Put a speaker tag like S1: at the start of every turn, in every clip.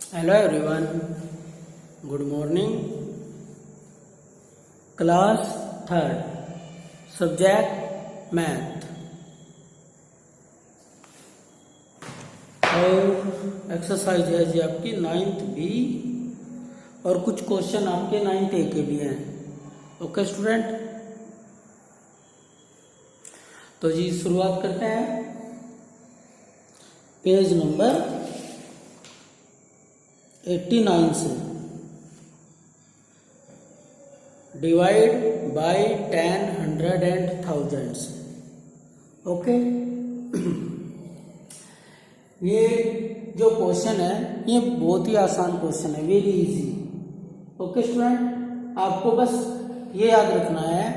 S1: Hello everyone, good morning. Class 3rd, subject math. और exercise है जी आपकी 9th बी और कुछ क्वेश्चन आपके 9th ए के भी हैं. ओके स्टूडेंट, तो जी शुरुआत करते हैं पेज नंबर 89 से. Divide by 10, 100 and thousands. Okay, ये जो क्वेश्चन है ये बहुत ही आसान क्वेश्चन है, वेरी इजी. ओके स्टूडेंट, आपको बस ये याद रखना है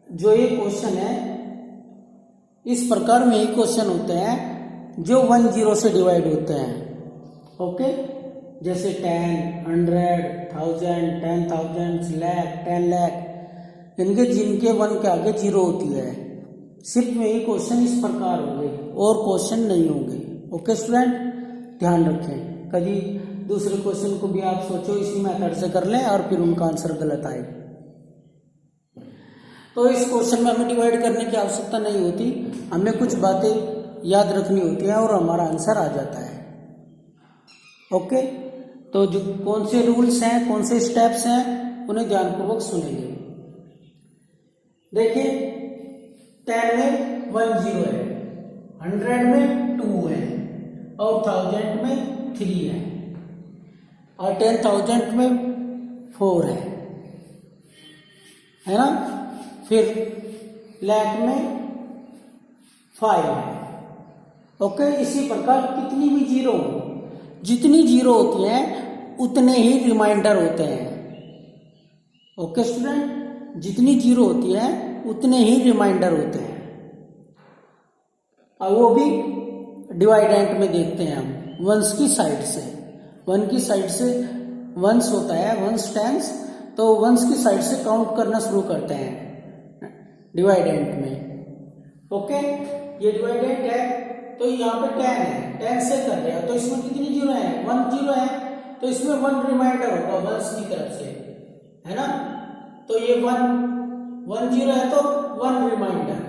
S1: जो ये क्वेश्चन है इस प्रकार में ही क्वेश्चन होते हैं जो 10 से डिवाइड होते हैं. ओके, जैसे 10, 100, 1000, 10,000, लाख, 10 लाख, इनके जिनके 1 के आगे 0 होती है, सिर्फ यही क्वेश्चन इस प्रकार होंगे और क्वेश्चन नहीं होंगे. ओके स्टूडेंट, ध्यान रखें. कभी दूसरे क्वेश्चन को भी आप सोचो इसी मेथड से कर लें और फिर उनका आंसर गलत आए. तो इस क्वेश्चन में हमें डिवाइड करने की आवश्यकता नहीं होती, हमें कुछ बातें याद रखनी होती हैं और हमारा आंसर आ जाता है. ओके, तो जो कौन से रूल्स हैं, कौन से स्टेप्स हैं, उन्हें ध्यानपूर्वक सुनेंगे. देखिए, 10 में 1 0 है, 100 में 2 है और 1000 में 3 है और 10,000 में 4 है ना. फिर लाख में 5 है. ओके, इसी प्रकार कितनी भी जीरो, जितनी जीरो होती हैं उतने ही रिमाइंडर होते हैं. ओके स्टूडेंट, जितनी जीरो होती है उतने ही रिमाइंडर होते हैं. और वो भी डिवाइडेंट में देखते हैं हम वंस की साइड से. वन की साइड से वंस होता है, वंस टेंस, तो वंस की साइड से काउंट करना शुरू करते हैं डिवाइडेंट में. ओके, ये डिवाइडेंट है तो यहाँ पे 10 है, 10 से कर रहे हैं तो इसमें कितनी जीरो है, 1 0 है, तो इसमें 1 रिमाइंडर होगा वंस की तरफ से, है ना. तो ये 1 0 है तो 1 रिमाइंडर.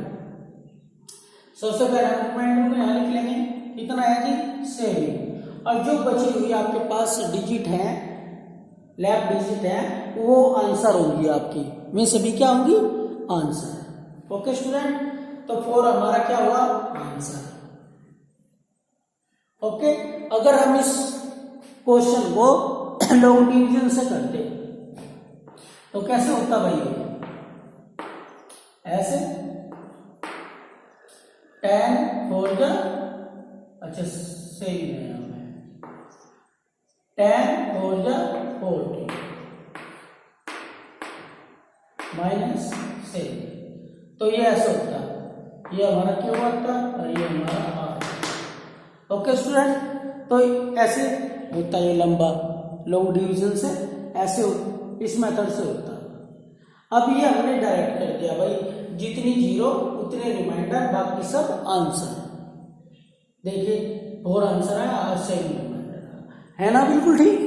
S1: सबसे पहले हम रिमाइंडर को यहाँ लिख लेंगे, कितना है जी 7. और जो बची हुई आपके पास डिजिट है, लेफ्ट डिजिट है, वो आंसर होंगी आपकी, में से भी क्या होंगी, आंसर. ओके स्टूडेंट, तो 4 हमारा क्या हुआ, आंसर. ओके, अगर हम इस क्वेश्चन को लॉन्ग डिवीजन से करते तो कैसे होता भाई, ऐसे 10 4 जा, अच्छा सही है, 10 4 जा 40 माइनस 7. तो ये ऐसे होता, ये हमारा क्या हुआ था और ये हमारा. ओके स्टूडेंट, तो ऐसे होता है, ये लंबा लॉन्ग डिवीजन से ऐसे इस मेथड से होता. अब ये हमने डायरेक्ट कर दिया भाई, जितनी जीरो उतने रिमाइंडर, बाकी सब आंसर. देखिए 4 आंसर है और 7 रिमाइंडर है ना, बिल्कुल ठीक.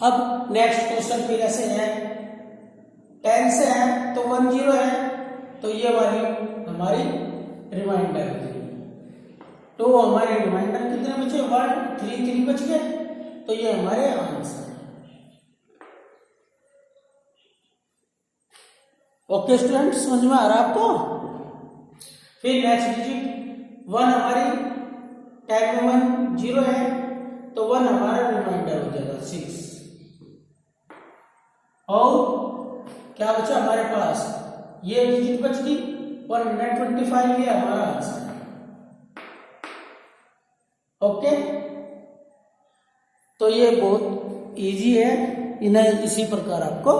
S1: अब नेक्स्ट क्वेश्चन फिर ऐसे है, 10 से है तो 1 0 है, तो ये वाली हमारी रिमाइंडर है. तो हमारे रिमाइंडर कितने बचे, 1 3 3 बच गए, तो ये हमारे आंसर है. ओके स्टूडेंट, समझ में आ रहा है आपको. फिर नेक्स्ट डिजिट 1 हमारी 10 में 1 0 है, तो 1 हमारा रिमाइंडर हो जाएगा 6. और क्या बचा हमारे पास, ये डिजिट बच गई 125, ये हमारा आंसर है. ओके, तो ये बहुत इजी है, इन्हें इसी प्रकार आपको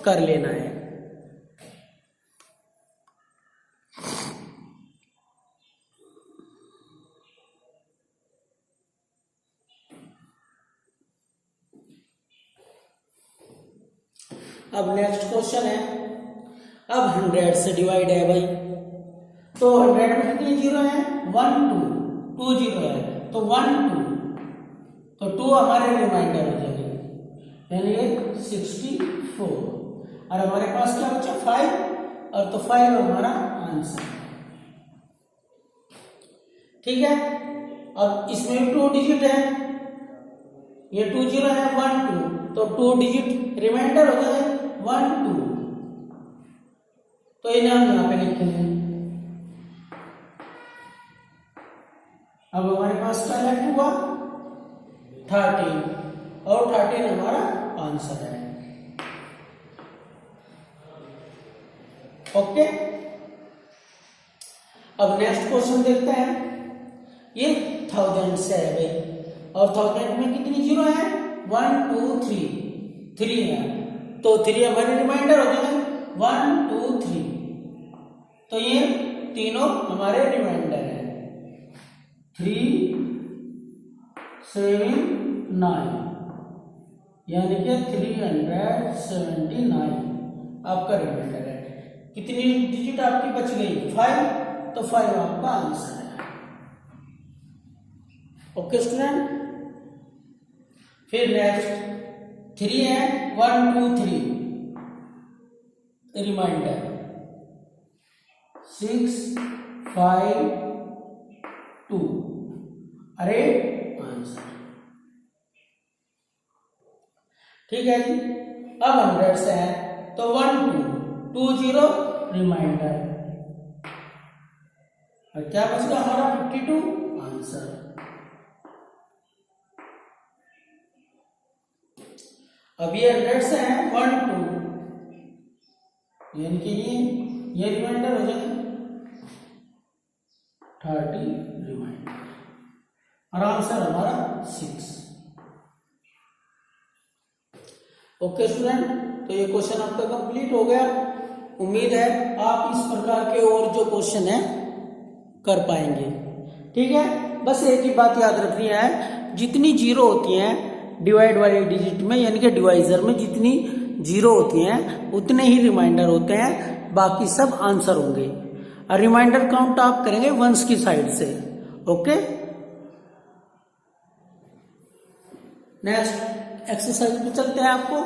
S1: कर लेना है. अब नेक्स्ट क्वेश्चन है, अब 100 से डिवाइड है भाई, तो 100 में कितने जीरो है? 1 2 जीरो है, तो 1 2, तो 2 हमारे रिमाइंडर हो जाएंगे, यानी ये 64। और हमारे पास क्या बचा? 5, और तो 5 हमारा आंसर। ठीक है, अब इसमें 2 डिजिट है, ये 2 जीरो है, 1 2, तो 2 डिजिट रिमाइंडर हो जाए 1 2, तो इन्हें हम यहां पे लिखेंगे। अब हमारे पास क्या लेफ्ट हुआ? 13, और 13 हमारा आंसर है। ओके, अब नेक्स्ट क्वेश्चन देखते हैं। ये 1000 से है भाई, और 1000 में कितनी जीरो है? 1 2 3, 3 है, तो 3 हमारे रिमाइंडर हो जाए 1 2 3, तो ये तीनों हमारे रिमाइंडर है। 3 7 9, यानी कि 379 आपका रिमाइंडर है। कितनी डिजिट आपकी बच गई? 5, तो 5 आपका आंसर है। ओके स्टूडेंट, फिर नेक्स्ट 3 है, 1 2 3 रिमाइंडर, 6 5 2, अरे आंसर। ठीक है जी, अब 100 से है, तो 1 2 2 0 रिमाइंडर, और क्या बच गया हमारा? 52 आंसर। अब ये 100 से है, 1 2, यानी कि ये रिमाइंडर हो जाए 30 रिमाइंडर, और आंसर हमारा 6। ओके स्टूडेंट, तो ये क्वेश्चन आपका कंप्लीट हो गया। उम्मीद है आप इस प्रकार के और जो क्वेश्चन है कर पाएंगे। ठीक है, बस एक ही बात याद रखनी है, जितनी जीरो होती हैं डिवाइड वाले डिजिट में, यानी कि डिवाइजर में जितनी जीरो होती हैं उतने ही रिमाइंडर होते हैं, बाकी सब आंसर होंगे। और रिमाइंडर काउंट आप करेंगे वंस की साइड से। ओके, नेक्स्ट एक्सरसाइज पे चलते हैं। आपको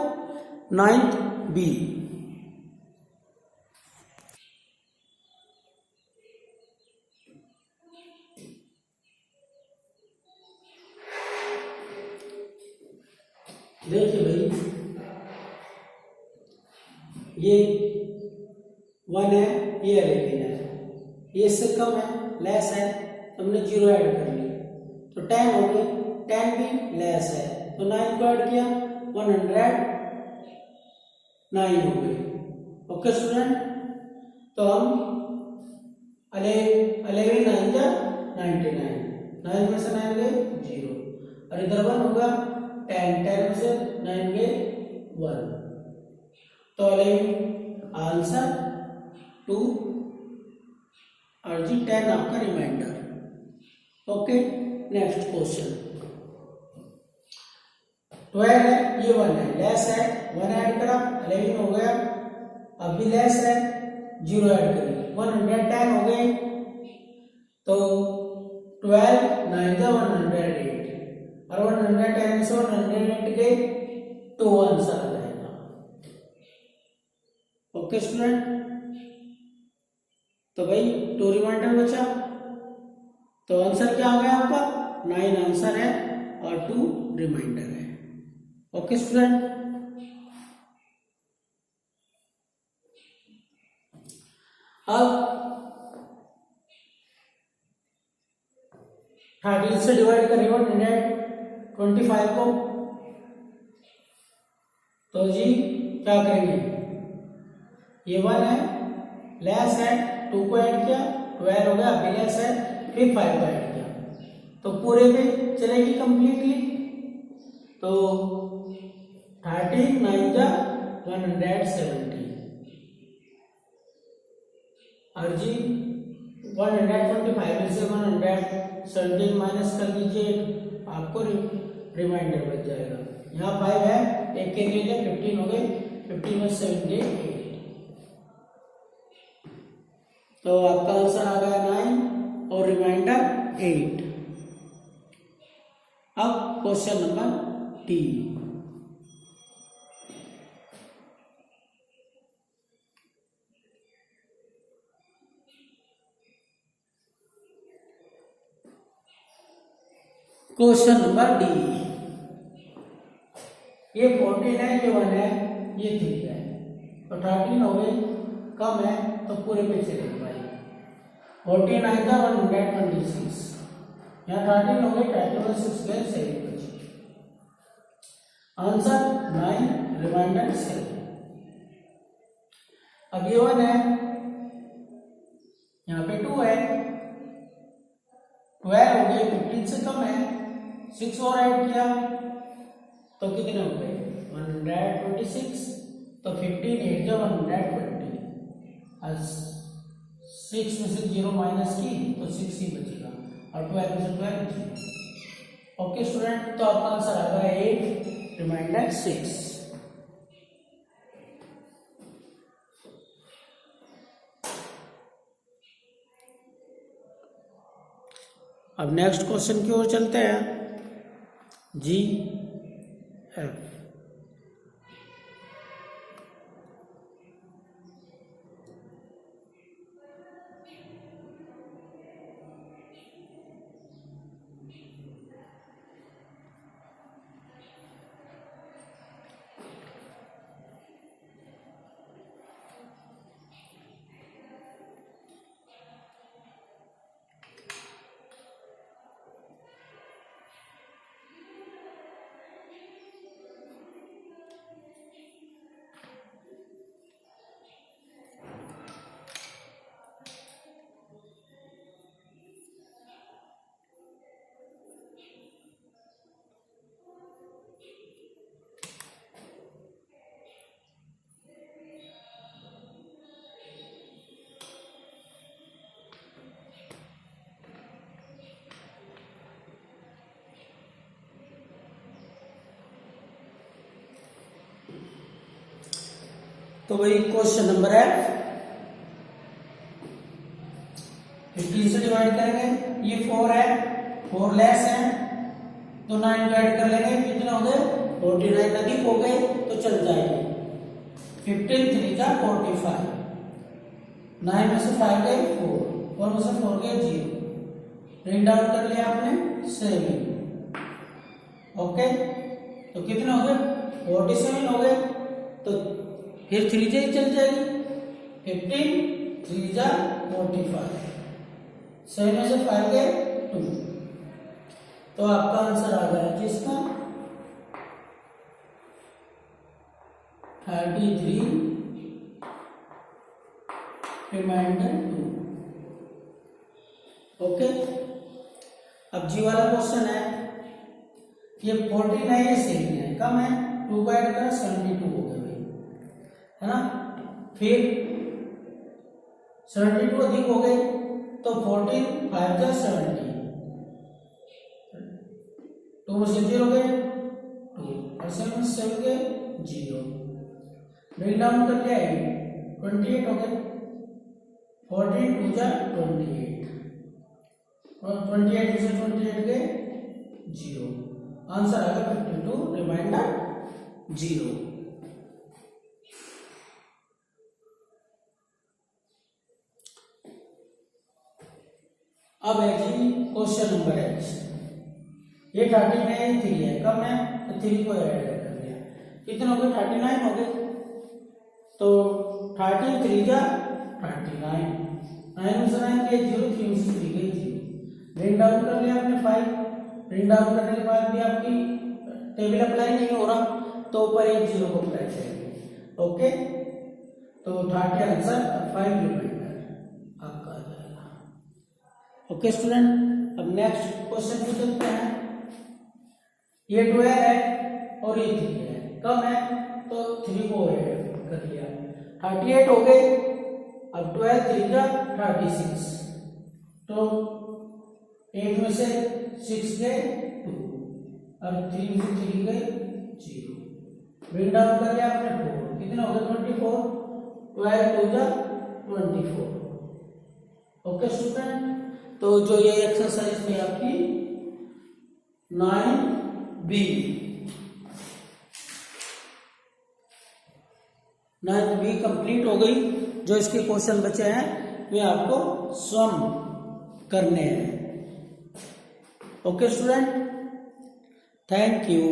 S1: 9th B, देखिए भाई, ये 1 है, ये लेकिन है, ये इससे कम है, लेस है, हमने 0 ऐड कर लिया, तो 10 हो गए, 10 भी लेस है, तो 9 को ऐड किया, 109 हो गए। ओके स्टूडेंट, तो हम 11 9 जा 99, 9 में से 9 गए 0, और इधर 1 होगा, 10 में से 9 गए 1, तो 11 आंसर 2, और जी 10 आपका रिमाइंडर। ओके, नेक्स्ट क्वेश्चन 12 है, ये 1 है, लेस है, 1 ऐड करा 11 हो गया, अब भी लेस है, 0 ऐड करें 110 हो गए, तो 12 9 जा 108, और 110 में से 108 गए, तो आंसर आ जाएगा। ओके स्टूडेंट, तो भाई 2 रिमाइंडर बचा, तो आंसर क्या आ गया आपका? 9 आंसर है और 2 रिमाइंडर है। ओके स्टूडेंट, अब 13 से डिवाइड करिए 125 को, तो जी क्या करेंगे? ये 1 है, लेस है, 2 को ऐड किया, 12 हो गया, अभी लेस है, फिर 5 को ऐड किया, तो पूरे पे चलेगी कंप्लीटली, तो 13 9 जा 170, और जी 125 में से 170 माइनस कर दीजिए, आपको रिमाइंडर बच जाएगा। यहाँ 5 है, एक के लिए 15 हो गए, 15 में 7 गए 8, तो आपका आंसर आ गया 9 और रिमाइंडर 8। अब question number D. Question number D, ये 14 है, ये 1 है, ये 3 है, तो 13 हो गए, कम है तो पूरे पे चलेंगे भाई। 14 आएगा 126, यहाँ 13 हो गए, 36 गए, 7 बचे। Answer 9 remainder 7। अब ये 1 है, यहाँ पे 2 है, 12 हो गए, 15 से कम है, 6 और ऐड किया तो कितने हो गए 126, तो 15 8 जो 120, और 6 में से 0 माइनस की तो 6 ही बचेगा, और 12 में से 12 बचेगा। ओके स्टूडेंट, तो आपका आंसर आ गया 8 रिमाइंडर 6। अब नेक्स्ट क्वेश्चन की ओर चलते हैं, जी एफ। तो भाई क्वेश्चन नंबर है 15 से डिवाइड करेंगे, ये 4 है, 4 लेस है तो 9 डिवाइड कर लेंगे, कितने हो गए 49, अधिक हो गए तो चल जाएंगे। 15 3 का 45, 9 में से 5 गए 4, 4 में से 4 गए 0, ब्रेक डाउन कर लिया आपने 7। ओके, तो कितने हो गए 47 हो गए, तो फिर 3 से ही चल जाएगी, 15 3 जा 45, 7 में से 5 गए 2, तो आपका आंसर आ गया जिसका 33 रिमाइंडर 2। ओके, अब जी वाला क्वेश्चन है, ये 14 है, ये 7 है, कम है, 2 को ऐड करा 72 हो गए भाई, है ना। फिर 72 अधिक हो गए तो 14 5 जा 70, 2 में से 0 गए 2, और 7 में से 7 गए 0, ब्रेक डाउन कर लिया 28 हो गए, 14 2 जा 28, और 28 में से 28 गए 0, आंसर आ गया 52 रिमाइंडर 0। अब है जी क्वेश्चन नंबर एच, ये 39 3 है, कम है तो 3 को ऐड कर लिया, कितने हो गए 39 हो गए, तो 13 3 जा 39, 9 में से 9 गए 0, 3 में से 3 गए 0, ब्रेक डाउन कर लिया आपने 5, ब्रेक डाउन करने के बाद भी आपकी टेबल अप्लाई नहीं हो रहा तो ऊपर एक 0 को अप्लाई करेंगे। ओके, तो 30 आंसर 5 रिमाइंडर आपका आ जाएगा। ओके स्टूडेंट, अब नेक्स्ट क्वेश्चन को चलते हैं, ये 12 है और ये 3 है, कम है तो 3 को ऐड कर लिया, 38 हो गए, अब 12 3 जा 36, तो 8 में से 6 गए 2, और 3 में से 3 गए 0, ब्रेक डाउन कर लिया आपने 4, कितना हो गया 24, 12 2 जा 24, ओके स्टूडेंट, तो जो ये एक्सरसाइज थी आपकी 9B, 9B कंप्लीट हो गई। जो इसके क्वेश्चन बचे हैं वे आपको सम करने हैं। Okay student, thank you.